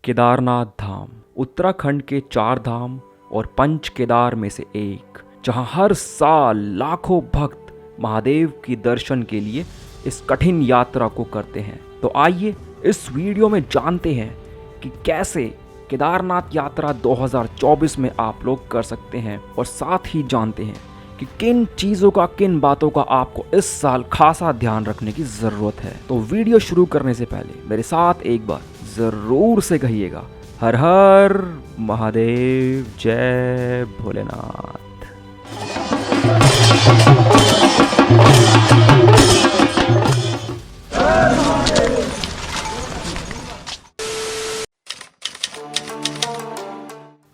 केदारनाथ धाम उत्तराखंड के 4 धाम और पंच केदार में से एक, जहां हर साल लाखों भक्त महादेव की दर्शन के लिए इस कठिन यात्रा को करते हैं। तो आइए इस वीडियो में जानते हैं कि कैसे केदारनाथ यात्रा 2024 में आप लोग कर सकते हैं, और साथ ही जानते हैं कि किन चीज़ों का, किन बातों का आपको इस साल खासा ध्यान रखने की ज़रूरत है। तो वीडियो शुरू करने से पहले मेरे साथ एक बार ज़रूर से कहिएगा, हर हर महादेव, जय भोलेनाथ।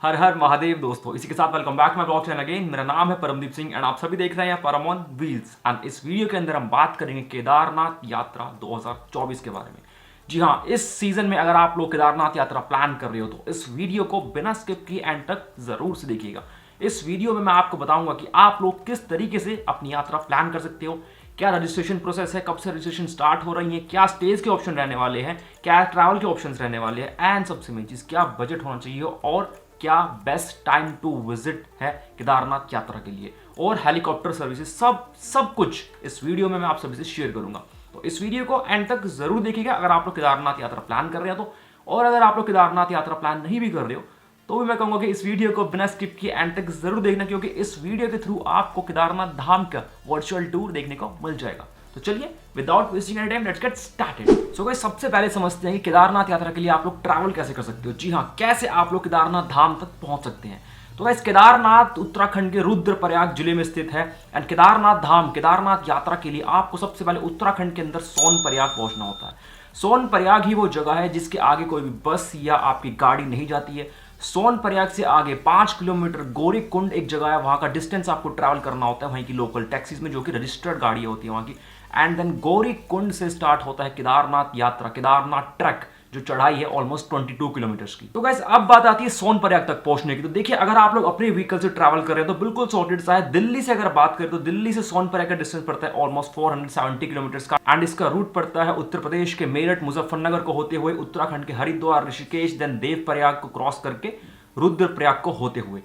हर हर महादेव दोस्तों, इसी के साथ welcome back my blog channel again. मेरा नाम है परमदीप सिंह एंड आप सभी देख रहे हैं परम ऑन व्हील्स। एंड इस वीडियो के अंदर हम बात करेंगे केदारनाथ यात्रा 2024 के बारे में। जी हाँ, इस सीजन में अगर आप लोग केदारनाथ यात्रा प्लान कर रहे हो तो इस वीडियो को बिना स्किप किए एंड तक जरूर से देखिएगा। इस वीडियो में मैं आपको बताऊंगा कि आप लोग किस तरीके से अपनी यात्रा प्लान कर सकते हो, क्या रजिस्ट्रेशन प्रोसेस है, कब से रजिस्ट्रेशन स्टार्ट हो रही है, क्या स्टेज के ऑप्शन रहने वाले हैं, क्या ट्रैवल के ऑप्शंस रहने वाले हैं, एंड सबसे मेन चीज क्या बजट होना चाहिए, और क्या बेस्ट टाइम टू विजिट है केदारनाथ यात्रा के लिए, और हेलीकॉप्टर सर्विसेज, सब कुछ इस वीडियो में मैं आप सभी से शेयर करूंगा। तो इस वीडियो को एंड तक जरूर देखिएगा अगर आप लोग केदारनाथ यात्रा प्लान कर रहे हैं तो। और अगर आप लोग केदारनाथ यात्रा प्लान नहीं भी कर रहे हो तो भी मैं कहूंगा कि इस वीडियो को बिना स्किप किए एंड तक जरूर देखना, क्योंकि इस वीडियो के थ्रू आपको केदारनाथ धाम का वर्चुअल टूर देखने को मिल जाएगा। तो चलिए without wasting any time let's get started. So guys, सबसे पहले समझते हैं कि केदारनाथ यात्रा के लिए आप लोग ट्रैवल कैसे कर सकते हो। जी हाँ, कैसे आप लोग केदारनाथ धाम तक पहुंच सकते हैं। तो गाइस, केदारनाथ उत्तराखंड के रुद्रप्रयाग जिले में स्थित है एंड केदारनाथ धाम, केदारनाथ यात्रा के लिए आपको सबसे पहले उत्तराखंड के अंदर सोनप्रयाग पहुंचना होता है। सोनप्रयाग ही वो जगह है जिसके आगे कोई भी बस या आपकी गाड़ी नहीं जाती है। सोनप्रयाग से आगे 5 किलोमीटर गौरीकुंड एक जगह है, वहां का डिस्टेंस आपको ट्रैवल करना होता है वहीं की लोकल टैक्सीज में, जो कि रजिस्टर्ड गाड़ियां होती है वहां की। एंड देन गौरीकुंड से स्टार्ट होता है केदारनाथ यात्रा, केदारनाथ ट्रैक, जो चढ़ाई है ऑलमोस्ट 22 किलोमीटर्स की। तो गाइस, अब बात आती है सोनप्रयाग तक पहुंचने की। तो देखिए, अगर आप लोग अपने व्हीकल से ट्रैवल कर रहे हैं तो बिल्कुल सॉर्टेड सा है। दिल्ली से अगर बात करें तो दिल्ली से सोनप्रयाग का डिस्टेंस पड़ता है ऑलमोस्ट 470 किलोमीटर्स का, एंड इसका रूट पड़ता है उत्तर प्रदेश के मेरठ, मुजफ्फरनगर को होते हुए, उत्तराखंड के हरिद्वार, ऋषिकेश, देन देवप्रयाग को क्रॉस करके रुद्रप्रयाग को होते हुए।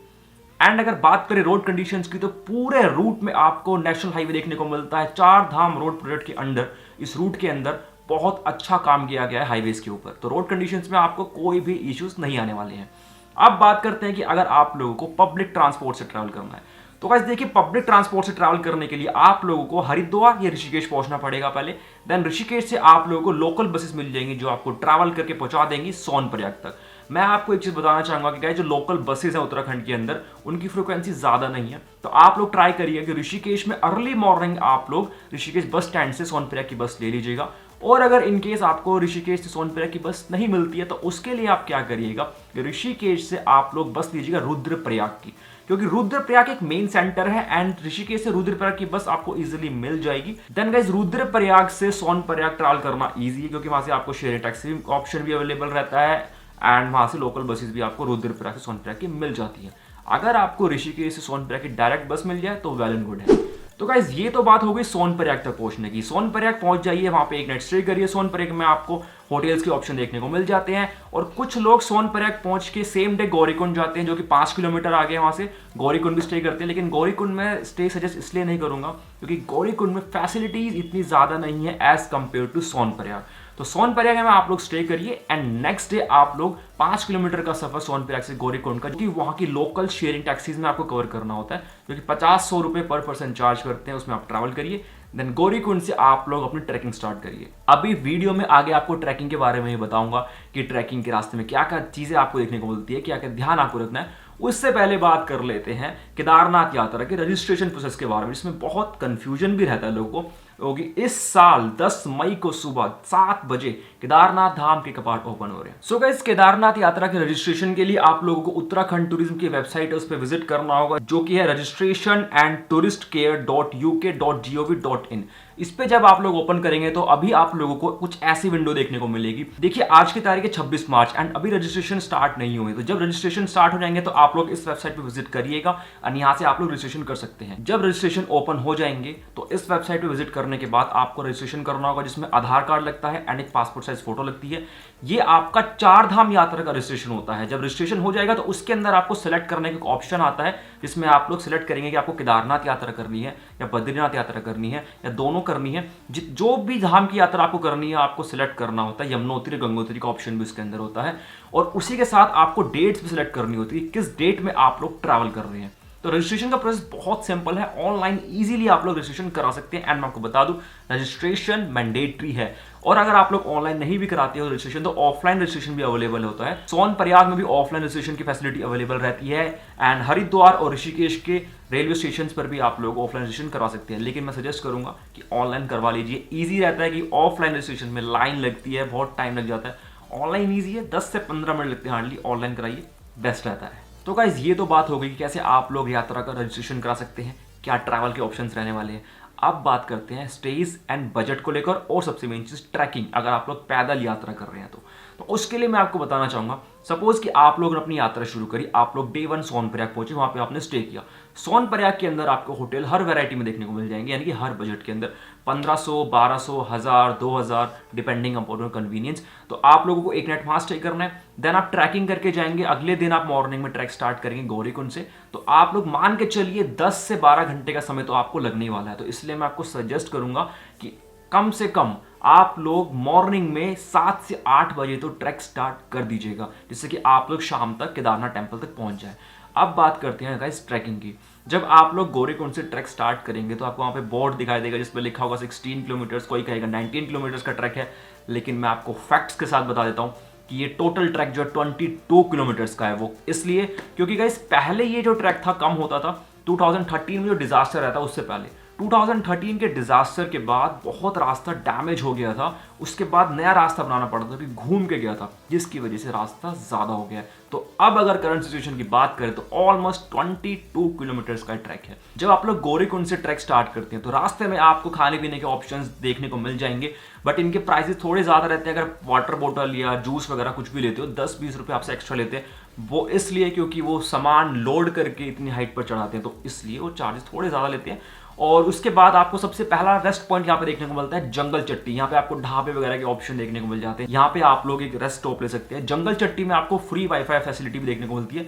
एंड अगर बात करें रोड कंडीशंस की तो पूरे रूट में आपको नेशनल हाईवे देखने को मिलता है। 4 धाम रोड प्रोजेक्ट के अंडर, इस रूट के अंदर बहुत अच्छा काम किया गया है हाईवेज के ऊपर। तो रोड कंडीशंस में आपको कोई भी इश्यूज नहीं आने वाले हैं। अब बात करते हैं कि अगर आप लोगों को पब्लिक ट्रांसपोर्ट से ट्रैवल करना है तो गाइस देखिए, पब्लिक ट्रांसपोर्ट से ट्रैवल करने के लिए आप लोगों को हरिद्वार या ऋषिकेश पहुंचना पड़ेगा पहले। देन ऋषिकेश से आप लोगों को लोकल बसेस मिल जाएंगी जो आपको ट्रैवल करके पहुंचा देंगी सोनप्रयाग तक। मैं आपको एक चीज बताना चाहूंगा कि गाइस, जो लोकल बसेस हैं उत्तराखंड के अंदर, उनकी फ्रीक्वेंसी ज्यादा नहीं है। तो आप लोग ट्राई करिए कि ऋषिकेश में अर्ली मॉर्निंग आप लोग ऋषिकेश बस स्टैंड से सोनप्रयाग की बस ले लीजिएगा। और अगर इनकेस आपको ऋषिकेश से सोनप्रयाग की बस नहीं मिलती है तो उसके लिए आप क्या करिएगा कि ऋषिकेश से आप लोग बस लीजिएगा रुद्रप्रयाग की, क्योंकि रुद्रप्रयाग एक मेन सेंटर है एंड ऋषिकेश से रुद्रप्रयाग की बस आपको इजीली मिल जाएगी। देन गाइस, रुद्रप्रयाग से सोनप्रयाग ट्रैवल करना इजी है, क्योंकि वहां से आपको शेयर टैक्सी ऑप्शन भी अवेलेबल रहता है एंड वहां से लोकल बसेस भी आपको रुद्रप्रयाग से सोनप्रयाग की मिल जाती है। अगर आपको ऋषिकेश से सोनप्रयाग की डायरेक्ट बस मिल जाए तो वेल एंड गुड है। तो गाइस, ये तो बात हो गई सोनप्रयाग तक पहुंचने की। सोनप्रयाग पहुंच जाइए, वहां पे एक नाइट स्टे करिए। सोनप्रयाग में आपको होटल्स के ऑप्शन देखने को मिल जाते हैं, और कुछ लोग सोनप्रयाग पहुंच के सेम डे गौरीकुंड जाते हैं, जो कि 5 किलोमीटर आगे है। वहां से गौरीकुंड भी स्टे करते हैं, लेकिन गौरीकुंड में स्टे सजेस्ट इसलिए नहीं करूंगा क्योंकि गौरीकुंड में फैसिलिटीज इतनी ज्यादा नहीं है एज कंपेयर टू सोनप्रयाग। तो सोनप्रयाग में आप लोग स्टे करिए एंड नेक्स्ट डे आप लोग 5 किलोमीटर का सफर सोनप्रयाग से गौरीकुंड का, जो कि वहां की लोकल शेयरिंग टैक्सीज में आपको कवर करना होता है, जो कि 50-100 रुपए पर पर्सन चार्ज करते हैं, उसमें आप ट्रैवल करिए। देन गौरीकुंड से आप लोग अपनी ट्रैकिंग स्टार्ट करिए। अभी वीडियो में आगे आपको ट्रैकिंग के बारे में ही बताऊंगा कि ट्रैकिंग के रास्ते में क्या क्या चीजें आपको देखने को मिलती है, क्या क्या ध्यान आपको रखना है। उससे पहले बात कर लेते हैं केदारनाथ यात्रा के रजिस्ट्रेशन प्रोसेस के बारे में, जिसमें बहुत कंफ्यूजन भी रहता है लोगों को, क्योंकि इस साल 10 मई को सुबह 7 बजे केदारनाथ धाम के कपाट ओपन हो रहे हैं। सो गाइस, केदारनाथ यात्रा के रजिस्ट्रेशन के लिए आप लोगों को उत्तराखंड टूरिज्म की वेबसाइट है, उस पर विजिट करना होगा, जो कि है registration and tourist care.uk.gov.in। इस पे जब आप लोग ओपन करेंगे तो अभी आप लोगों को कुछ ऐसी विंडो देखने को मिलेगी। देखिए आज की तारीख है 26 मार्च एंड अभी रजिस्ट्रेशन स्टार्ट नहीं हुए। तो जब रजिस्ट्रेशन स्टार्ट हो जाएंगे तो आप लोग इस वेबसाइट पे विजिट करिएगा और यहाँ से आप लोग रजिस्ट्रेशन कर सकते हैं। जब रजिस्ट्रेशन ओपन हो जाएंगे तो इस वेबसाइट पे विजिट करने के बाद आपको रजिस्ट्रेशन करना होगा, जिसमें आधार कार्ड लगता है एंड एक पासपोर्ट साइज फोटो लगती है। ये आपका 4 धाम यात्रा का रजिस्ट्रेशन होता है। जब रजिस्ट्रेशन हो जाएगा तो उसके अंदर आपको सिलेक्ट करने का ऑप्शन आता है, जिसमें आप लोग सिलेक्ट करेंगे कि आपको केदारनाथ यात्रा करनी है या बद्रीनाथ यात्रा करनी है या दोनों करनी है। जो भी धाम की यात्रा आपको करनी है आपको सिलेक्ट करना होता है। यमुनोत्री गंगोत्री का ऑप्शन भी इसके अंदर होता है और उसी के साथ आपको डेट्स भी सिलेक्ट करनी होती है, किस डेट में आप लोग ट्रैवल कर रहे हैं। तो रजिस्ट्रेशन का प्रोसेस बहुत सिंपल है, ऑनलाइन इजीली आप लोग रजिस्ट्रेशन करा सकते हैं। एंड मैं आपको बता दूं रजिस्ट्रेशन मैंडेटरी है और अगर आप लोग ऑनलाइन नहीं भी कराते हो रजिस्ट्रेशन तो ऑफलाइन रजिस्ट्रेशन भी अवेलेबल होता है। सोनप्रयाग में भी ऑफलाइन रजिस्ट्रेशन की फैसिलिटी अवेलेबल रहती है एंड हरिद्वार और ऋषिकेश के रेलवे स्टेशन पर भी आप लोग ऑफलाइन रजिस्ट्रेशन करा सकते हैं। लेकिन मैं सजेस्ट करूंगा कि ऑनलाइन करवा लीजिए, ईजी रहता है कि ऑफलाइन रजिस्ट्रेशन में लाइन लगती है, बहुत टाइम लग जाता है। ऑनलाइन ईजी है, 10 से 15 मिनट लगते हैं हार्डली। ऑनलाइन कराइए, बेस्ट रहता है। तो गाइज ये तो बात हो गई कि कैसे आप लोग यात्रा का रजिस्ट्रेशन करा सकते हैं, क्या ट्रैवल के ऑप्शंस रहने वाले हैं। अब बात करते हैं स्टेज एंड बजट को लेकर और सबसे मेन चीज ट्रैकिंग। अगर आप लोग पैदल यात्रा कर रहे हैं तो उसके लिए मैं आपको बताना चाहूंगा, सपोज कि आप लोग ने अपनी यात्रा शुरू करी, आप लोग डे 1 सोनप्रयाग पहुंचे, वहां पे आपने स्टे किया। सोनप्रयाग के अंदर आपको होटल हर वैरायटी में देखने को मिल जाएंगे, यानी कि हर बजट के अंदर 1500, 1200, 1000, 2000 डिपेंडिंग अपॉन योर कन्वीनियंस। तो आप लोगों को एक नाइट वहां स्टे करना है, देन आप ट्रैकिंग करके जाएंगे। अगले दिन आप मॉर्निंग में ट्रैक स्टार्ट करेंगे गौरीकुंड से। तो आप लोग मान के चलिए 10 से 12 घंटे का समय तो आपको लगने ही वाला है। तो इसलिए मैं आपको सजेस्ट करूंगा कि कम से कम आप लोग मॉर्निंग में 7 से 8 बजे तो ट्रैक स्टार्ट कर दीजिएगा, जिससे कि आप लोग शाम तक केदारनाथ टेम्पल तक पहुंच जाए। अब बात करते हैं गाइस ट्रैकिंग की। जब आप लोग गौरीकुंड से ट्रैक स्टार्ट करेंगे तो आपको वहां पे बोर्ड दिखाई देगा जिस पर लिखा होगा 16 किलोमीटर, कोई कहेगा 19 किलोमीटर का ट्रैक है। लेकिन मैं आपको फैक्ट्स के साथ बता देता हूं कि ये टोटल ट्रैक जो 22 किलोमीटर का है। वो इसलिए क्योंकि गाइस पहले ये जो ट्रैक था कम होता था। 2013 में जो डिजास्टर रहता उससे पहले 2013 के डिजास्टर के बाद बहुत रास्ता डैमेज हो गया था। उसके बाद नया रास्ता बनाना पड़ा था, कि घूम के गया था, जिसकी वजह से रास्ता ज्यादा हो गया है। तो अब अगर करंट सिचुएशन की बात करें तो ऑलमोस्ट 22 किलोमीटर का ट्रैक है। जब आप लोग गौरीकुंड से ट्रैक स्टार्ट करते हैं तो रास्ते में आपको खाने पीने के ऑप्शंस देखने को मिल जाएंगे, बट इनके प्राइसेस थोड़े ज्यादा रहते हैं। अगर वाटर बोतल या जूस वगैरह कुछ भी लेते हो 10-20 रुपए आपसे एक्स्ट्रा लेते हैं। वो इसलिए क्योंकि वो सामान लोड करके इतनी हाइट पर चढ़ाते हैं, तो इसलिए वो चार्जेस थोड़े ज्यादा लेते हैं। और उसके बाद आपको सबसे पहला रेस्ट पॉइंट यहाँ पे देखने को मिलता है जंगल चट्टी। यहाँ पे आपको ढाबे वगैरह के ऑप्शन देखने को मिल जाते हैं। यहाँ पे आप लोग एक रेस्ट स्टॉप ले सकते हैं। जंगल चट्टी में आपको फ्री वाईफाई फैसिलिटी भी देखने को मिलती है।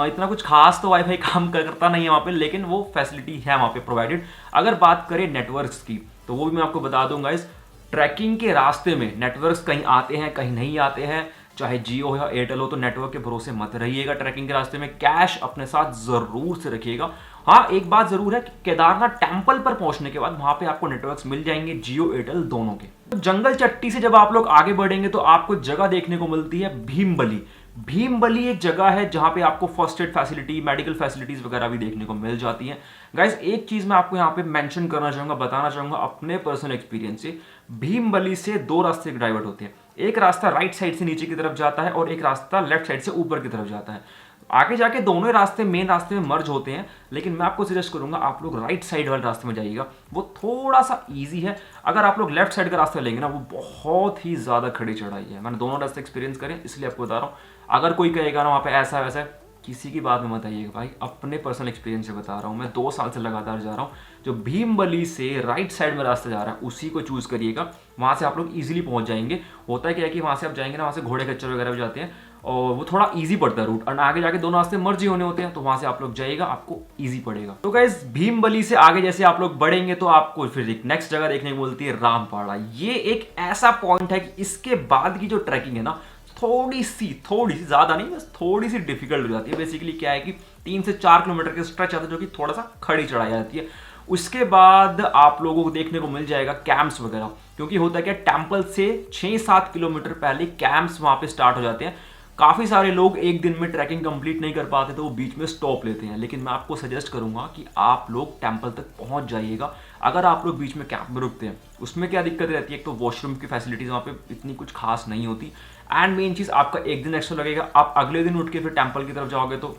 इतना कुछ खास तो वाईफाई काम करता नहीं है वहाँ पे, लेकिन वो फैसिलिटी है वहाँ पे प्रोवाइडेड। अगर बात करें नेटवर्क्स की तो वो भी मैं आपको बता दूंगा। इस ट्रैकिंग के रास्ते में नेटवर्क्स कहीं आते हैं कहीं नहीं आते हैं, चाहे जियो हो या एयरटेल हो, तो नेटवर्क के भरोसे मत रहिएगा। ट्रैकिंग के रास्ते में कैश अपने साथ जरूर से रखिएगा। हाँ, एक बात जरूर है कि केदारनाथ टेम्पल पर पहुंचने के बाद वहां पे आपको नेटवर्क्स मिल जाएंगे, जियो एयरटेल दोनों के। तो जंगल चट्टी से जब आप लोग आगे बढ़ेंगे तो आपको जगह देखने को मिलती है भीमबली। भीमबली एक जगह है जहां पे आपको first aid facility, medical facilities वगैरह भी देखने को मिल जाती हैं। गाइस एक चीज मैं आपको यहाँ पे मेंशन करना चाहूंगा, बताना चाहूंगा अपने पर्सनल एक्सपीरियंस से। भीमबली से 2 रास्ते डाइवर्ट होते हैं। एक रास्ता राइट साइड से नीचे की तरफ जाता है और एक रास्ता लेफ्ट साइड से ऊपर की तरफ जाता है। आगे जाके दोनों ही रास्ते मेन रास्ते में मर्ज होते हैं, लेकिन मैं आपको सजेस्ट करूंगा आप लोग राइट साइड वाले रास्ते में जाइएगा। वो थोड़ा सा इजी है। अगर आप लोग लेफ्ट साइड का रास्ता लेंगे ना, वो बहुत ही ज्यादा खड़ी चढ़ाई है। मैंने दोनों रास्ते एक्सपीरियंस करे, इसलिए आपको बता रहा हूँ। अगर कोई कहेगा ना वहाँ पे ऐसा वैसा, किसी की बात में मत आइएगा भाई, अपने पर्सनल एक्सपीरियंस से बता रहा हूँ। मैं 2 साल से लगातार जा रहा हूँ। जो भीमबली से राइट साइड में रास्ता जा रहा है उसी को चूज करिएगा, वहां से आप लोग इजीली पहुंच जाएंगे। होता है क्या है कि वहां से आप जाएंगे ना, वहां से घोड़े खच्चर वगैरह भी जाते हैं और वो थोड़ा इजी पड़ता है रूट, और आगे जाके दोनों रास्ते मर्जी होने होते हैं, तो वहां से आप लोग जाइएगा, आपको इजी पड़ेगा। तो गाइस भीमबली से आगे जैसे आप लोग बढ़ेंगे तो आपको फिर एक नेक्स्ट जगह देखने को मिलती है रामपाड़ा। ये एक ऐसा पॉइंट है कि इसके बाद की जो ट्रैकिंग है ना, थोड़ी सी ज्यादा नहीं, बस थोड़ी सी डिफिकल्ट हो जाती है। बेसिकली क्या है कि 3 से 4 किलोमीटर के स्ट्रेच आता है जो कि थोड़ा सा खड़ी चढ़ाई जाती है। उसके बाद आप लोगों को देखने को मिल जाएगा कैंप्स वगैरह, क्योंकि होता है क्या, टेम्पल से 6-7 किलोमीटर पहले कैंप्स वहां पे स्टार्ट हो जाते हैं। काफी सारे लोग एक दिन में ट्रैकिंग कंप्लीट नहीं कर पाते तो वो बीच में स्टॉप लेते हैं, लेकिन मैं आपको सजेस्ट करूंगा कि आप लोग टेम्पल तक पहुंच जाइएगा। अगर आप लोग बीच में कैंप में रुकते हैं, उसमें क्या दिक्कत रहती है, एक तो वॉशरूम की फैसिलिटीज वहाँ पे इतनी कुछ खास नहीं होती, एंड मेन चीज आपका एक दिन एक्स्ट्रा लगेगा। आप अगले दिन उठ के फिर टेम्पल की तरफ जाओगे तो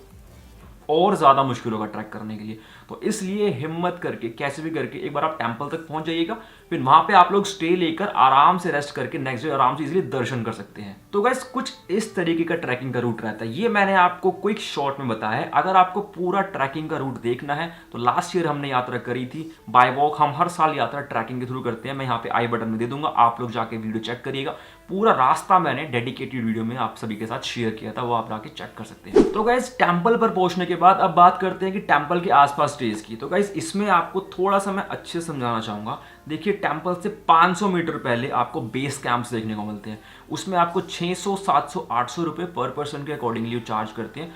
और ज्यादा मुश्किल होगा ट्रैक करने के लिए। तो इसलिए हिम्मत करके कैसे भी करके एक बार आप टेम्पल तक पहुंच जाइएगा, फिर वहां पे आप लोग स्टे लेकर आराम से रेस्ट करके नेक्स्ट डे आराम से इजीली दर्शन कर सकते हैं। तो गाइस कुछ इस तरीके का ट्रैकिंग का रूट रहता है। ये मैंने आपको क्विक शॉर्ट में बताया है। अगर आपको पूरा ट्रैकिंग का रूट देखना है तो लास्ट ईयर हमने यात्रा करी थी बाय वॉक। हम हर साल यात्रा ट्रैकिंग के थ्रू करते हैं। मैं यहाँ पे आई बटन में दे दूंगा, आप लोग जाके वीडियो चेक करिएगा। पूरा रास्ता मैंने डेडिकेटेड वीडियो में आप सभी के साथ शेयर किया था, वो आप जाके चेक कर सकते हैं। तो गाइस टेंपल पर पहुंचने के बाद अब बात करते हैं कि टेंपल के आसपास स्टेज की। तो गाइस इसमें आपको थोड़ा सा मैं अच्छे से समझाना चाहूंगा। देखिए टेंपल से 500 मीटर पहले आपको बेस कैंप्स देखने को मिलते हैं। उसमें आपको 600, 700, 800 रुपये पर पर्सन के अकॉर्डिंगली चार्ज करते हैं।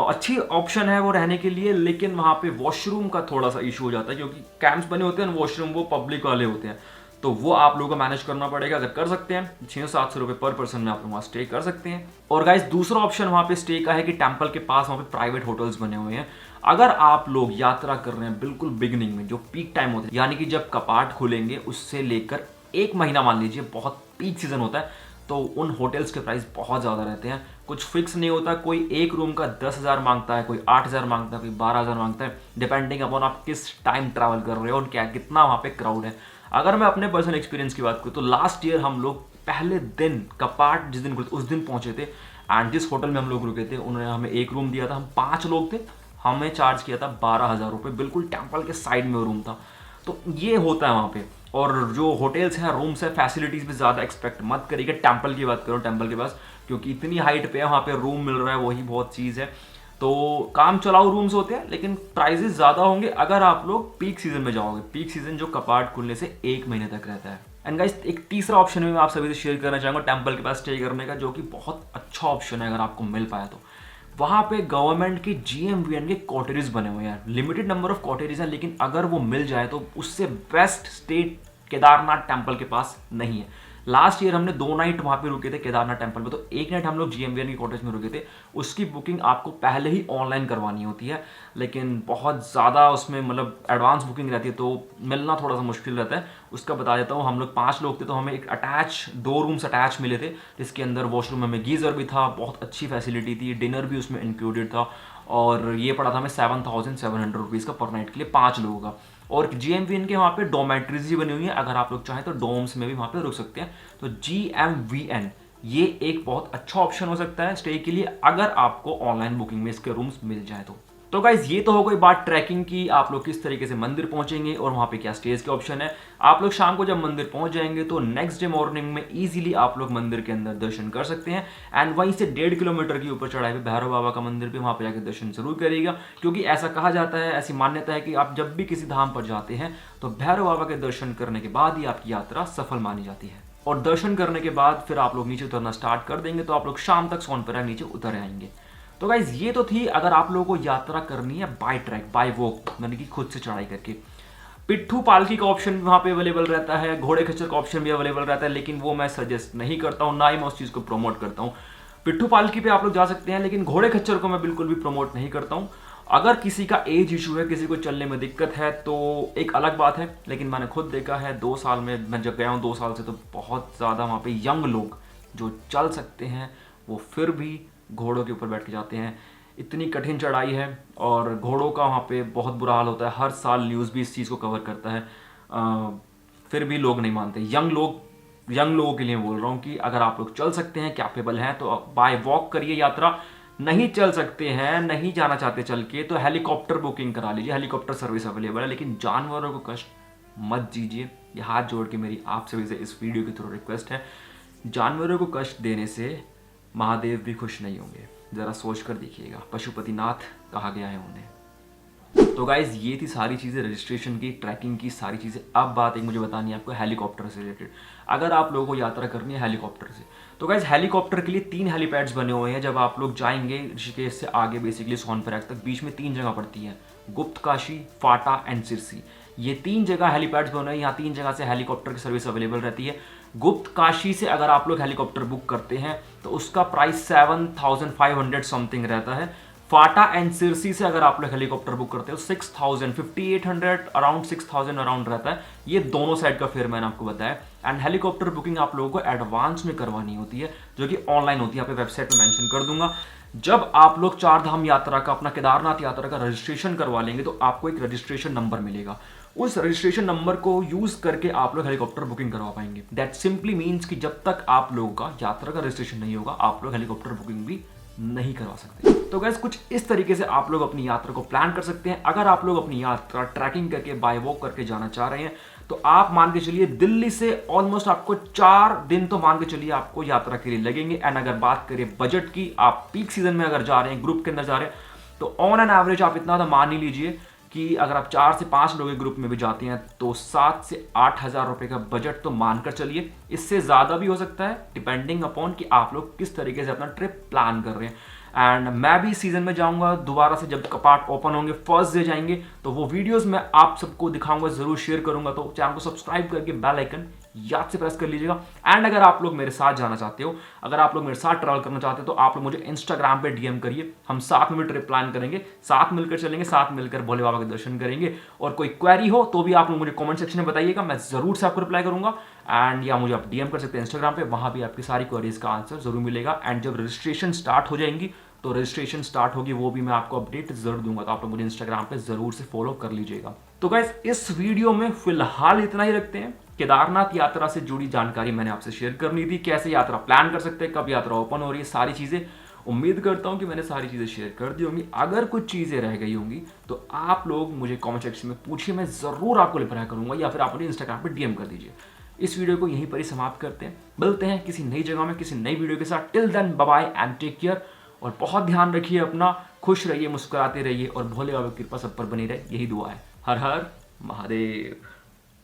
अच्छी ऑप्शन है वो रहने के लिए, लेकिन वहाँ पे वॉशरूम का थोड़ा सा इशू हो जाता है क्योंकि कैंप्स बने होते हैं वॉशरूम वो पब्लिक वाले होते हैं, तो वो आप लोगों को मैनेज करना पड़ेगा। अगर कर सकते हैं 600-700 रुपये पर पर्सन में आप लोग वहाँ स्टे कर सकते हैं। और गाइस दूसरा ऑप्शन वहाँ पे स्टे का है कि टेंपल के पास वहाँ पे प्राइवेट होटल्स बने हुए हैं। अगर आप लोग यात्रा कर रहे हैं बिल्कुल बिगिनिंग में, जो पीक टाइम होता है, यानी कि जब कपाट खुलेंगे उससे लेकर 1 महीना मान लीजिए बहुत पीक सीजन होता है, तो उन होटल्स के प्राइस बहुत ज़्यादा रहते हैं। कुछ फिक्स नहीं होता, कोई एक रूम का 10,000 मांगता है, कोई 8,000 मांगता है, कोई 12,000 मांगता है, डिपेंडिंग अपॉन आप किस टाइम ट्रैवल कर रहे हो और क्या कितना वहाँ पे क्राउड है। अगर मैं अपने पर्सनल एक्सपीरियंस की बात करूँ तो लास्ट ईयर हम लोग पहले दिन कपाट जिस दिन खुलते उस दिन पहुंचे थे, एंड जिस होटल में हम लोग रुके थे उन्होंने हमें एक रूम दिया था। हम 5 लोग थे, हमें चार्ज किया था 12,000 रुपये। बिल्कुल टेंपल के साइड में रूम था। तो ये होता है वहाँ पे। और जो होटल्स हैं, रूम्स हैं, फैसिलिटीज़ भी ज़्यादा एक्सपेक्ट मत करिएगा। टेंपल की बात करो, टेंपल के पास क्योंकि इतनी हाइट पे है वहाँ पे रूम मिल रहा है, वही बहुत चीज़ है। तो काम चलाओ रूम्स होते हैं, लेकिन प्राइजेस ज़्यादा होंगे अगर आप लोग पीक सीजन में जाओगे। पीक सीजन जो कपाट खुलने से 1 महीने तक रहता है। एंड गाइस एक तीसरा ऑप्शन भी मैं आप सभी से शेयर करना चाहूँगा टेंपल के पास स्टे करने का, जो कि बहुत अच्छा ऑप्शन है अगर आपको मिल पाया तो। वहाँ पे गवर्नमेंट के GMVN के कॉटेजेस बने हुए हैं। लिमिटेड नंबर ऑफ कॉटेजेस हैं, लेकिन अगर वो मिल जाए तो उससे बेस्ट स्टे केदारनाथ टेंपल के पास नहीं है। लास्ट ईयर हमने 2 नाइट वहाँ पे रुके थे केदारनाथ टेंपल में, तो 1 नाइट हम लोग GMVN के कॉटेज में रुके थे। उसकी बुकिंग आपको पहले ही ऑनलाइन करवानी होती है, लेकिन बहुत ज़्यादा उसमें मतलब एडवांस बुकिंग रहती है, तो मिलना थोड़ा सा मुश्किल रहता है। उसका बता देता हूँ, हम लोग 5 लोग थे, तो हमें एक 2 रूम्स अटैच मिले थे, जिसके अंदर वॉशरूम में गीज़र भी था, बहुत अच्छी फैसिलिटी थी, डिनर भी उसमें इंक्लूडेड था, और ये पड़ा था हमें 7,700 रुपीज़ का पर नाइट के लिए 5 लोगों का। और GMVN के वहाँ पे डोमेट्रीज भी बनी हुई है, अगर आप लोग चाहें तो डोम्स में भी वहाँ पे रुक सकते हैं। तो GMVN ये एक बहुत अच्छा ऑप्शन हो सकता है स्टे के लिए, अगर आपको ऑनलाइन बुकिंग में इसके रूम्स मिल जाए तो गाइज ये तो हो गई बात ट्रैकिंग की, आप लोग किस तरीके से मंदिर पहुंचेंगे और वहाँ पे क्या स्टेज के ऑप्शन है। आप लोग शाम को जब मंदिर पहुंच जाएंगे तो नेक्स्ट डे मॉर्निंग में इजीली आप लोग मंदिर के अंदर दर्शन कर सकते हैं। एंड वहीं से 1.5 किलोमीटर की ऊपर चढ़ाई पे भैरव बाबा का मंदिर भी, वहाँ पे जाकर दर्शन जरूर करिएगा, क्योंकि ऐसा कहा जाता है, ऐसी मान्यता है कि आप जब भी किसी धाम पर जाते हैं तो भैरव बाबा के दर्शन करने के बाद ही आपकी यात्रा सफल मानी जाती है। और दर्शन करने के बाद फिर आप लोग नीचे उतरना स्टार्ट कर देंगे तो आप लोग शाम तक सोनपुरा नीचे उतर आएंगे। तो गाइज ये तो थी अगर आप लोगों को यात्रा करनी है बाय ट्रैक बाय वॉक, यानी कि खुद से चढ़ाई करके। पिट्ठू पालकी का ऑप्शन भी वहाँ पे अवेलेबल रहता है, घोड़े खच्चर का ऑप्शन भी अवेलेबल रहता है, लेकिन वो मैं सजेस्ट नहीं करता हूँ, ना ही मैं उस चीज़ को प्रमोट करता हूँ। पिट्ठू पालकी पे आप लोग जा सकते हैं, लेकिन घोड़े खच्चर को मैं बिल्कुल भी प्रमोट नहीं करता हूँ। अगर किसी का एज इशू है, किसी को चलने में दिक्कत है तो एक अलग बात है, लेकिन मैंने खुद देखा है 2 साल में मैं जब गया हूँ 2 साल से, तो बहुत ज़्यादा वहाँ पे यंग लोग जो चल सकते हैं वो फिर भी घोड़ों के ऊपर बैठ के जाते हैं। इतनी कठिन चढ़ाई है और घोड़ों का वहाँ पे बहुत बुरा हाल होता है, हर साल न्यूज़ भी इस चीज़ को कवर करता है, फिर भी लोग नहीं मानते। यंग लोगों के लिए बोल रहा हूँ कि अगर आप लोग चल सकते हैं, कैपेबल हैं, तो बाय वॉक करिए यात्रा। नहीं चल सकते हैं, नहीं जाना चाहते चल के, तो हेलीकॉप्टर बुकिंग करा लीजिए, हेलीकॉप्टर सर्विस अवेलेबल है, लेकिन जानवरों को कष्ट मत दीजिए। ये हाथ जोड़ के मेरी आप सभी से इस वीडियो के थ्रू रिक्वेस्ट है, जानवरों को कष्ट देने से महादेव भी खुश नहीं होंगे। ज़रा सोच कर देखिएगा, पशुपतिनाथ कहा गया है उन्हें। तो गाइज ये थी सारी चीज़ें, रजिस्ट्रेशन की, ट्रैकिंग की सारी चीज़ें। अब बात एक मुझे बतानी है आपको हेलीकॉप्टर से रिलेटेड। अगर आप लोगों को यात्रा करनी है हेलीकॉप्टर से, तो गाइज हेलीकॉप्टर के लिए 3 हेलीपैड्स बने हुए हैं। जब आप लोग जाएंगे ऋषिकेश से आगे बेसिकली सोनप्रयाग तक, बीच में 3 जगह पड़ती है, गुप्तकाशी, फाटा एंड सिरसी। ये 3 जगह हेलीपैड्स बने हैं, यहाँ 3 जगह से हेलीकॉप्टर की सर्विस अवेलेबल रहती है। गुप्तकाशी से अगर आप लोग हेलीकॉप्टर बुक करते हैं तो उसका प्राइस 7,500 समथिंग रहता है। फाटा एंड सिरसी से अगर आप लोग हेलीकॉप्टर बुक करते हो 6,000, 5,800 अराउंड 6,000 अराउंड रहता है। ये दोनों साइड का फेयर मैंने आपको बताया। एंड हेलीकॉप्टर बुकिंग आप लोगों को एडवांस में करवानी होती है, जो कि ऑनलाइन होती है, यहाँ पे वेबसाइट में मेंशन कर दूंगा। जब आप लोग 4 धाम यात्रा का, अपना केदारनाथ यात्रा का रजिस्ट्रेशन करवा लेंगे तो आपको एक रजिस्ट्रेशन नंबर मिलेगा। उस रजिस्ट्रेशन नंबर को यूज करके आप लोग हेलीकॉप्टर बुकिंग करवा पाएंगे। दैट सिंपली मीन्स कि जब तक आप लोगों का यात्रा का रजिस्ट्रेशन नहीं होगा आप लोग हेलीकॉप्टर बुकिंग भी नहीं करवा सकते। तो गैस कुछ इस तरीके से आप लोग अपनी यात्रा को प्लान कर सकते हैं। अगर आप लोग अपनी यात्रा ट्रैकिंग करके बाय वॉक करके जाना चाह रहे हैं तो आप मान के चलिए दिल्ली से ऑलमोस्ट आपको 4 दिन तो मान के चलिए आपको यात्रा के लिए लगेंगे। एंड अगर बात करें बजट की, आप पीक सीजन में अगर जा रहे हैं, ग्रुप के अंदर जा रहे हैं, तो ऑन एन एवरेज आप इतना तो मान ही लीजिए कि अगर आप 4 से 5 लोग के ग्रुप में भी जाते हैं तो 7 से 8 हज़ार रुपए का बजट तो मानकर चलिए। इससे ज़्यादा भी हो सकता है डिपेंडिंग अपॉन कि आप लोग किस तरीके से अपना ट्रिप प्लान कर रहे हैं। एंड मैं भी सीजन में जाऊंगा दोबारा से, जब कपाट ओपन होंगे फर्स्ट डे जाएंगे तो वो वीडियोस मैं आप सबको दिखाऊंगा, जरूर शेयर करूंगा। तो चैनल को सब्सक्राइब करके बेल आइकन याद से प्रेस कर लीजिएगा। एंड अगर आप लोग मेरे साथ जाना चाहते हो, अगर आप लोग मेरे साथ ट्रैवल करना चाहते हो तो आप लोग मुझे इंस्टाग्राम पे डीएम करिए, हम साथ में भी ट्रिप प्लान करेंगे, साथ मिलकर चलेंगे, साथ मिलकर भोले बाबा के दर्शन करेंगे। और कोई क्वेरी हो तो भी आप लोग मुझे कमेंट सेक्शन में बताइएगा, मैं जरूर से आपको रिप्लाई करूंगा। एंड या मुझे आप डीएम कर सकते हैं इंस्टाग्राम पे, वहां भी आपकी सारी क्वेरीज का आंसर जरूर मिलेगा। एंड जब रजिस्ट्रेशन स्टार्ट हो जाएंगी तो रजिस्ट्रेशन स्टार्ट होगी वो भी मैं आपको अपडेट जरूर दूंगा, तो आप लोग मुझे इंस्टाग्राम पे जरूर से फॉलो कर लीजिएगा। तो गाइस इस वीडियो में फिलहाल इतना ही रखते हैं। केदारनाथ यात्रा से जुड़ी जानकारी मैंने आपसे शेयर करनी थी, कैसे यात्रा प्लान कर सकते हैं, कब यात्रा ओपन हो रही है, सारी चीजें। उम्मीद करता हूं कि मैंने सारी चीजें शेयर कर दी होंगी। अगर कुछ चीजें रह गई होंगी तो आप लोग मुझे कमेंट सेक्शन में पूछिए, मैं जरूर आपको रिप्लाई करूंगा, या फिर आप मुझे इंस्टाग्राम पर डीएम कर दीजिए। इस वीडियो को यहीं पर ही समाप्त करते हैं, मिलते हैं किसी नई जगह में किसी नई वीडियो के साथ। Till then bye bye and take care. और बहुत ध्यान रखिए अपना, खुश रहिए, मुस्कुराते रहिए और भोले बाबा की कृपा सब पर बनी रहे, यही दुआ है। हर हर महादेव।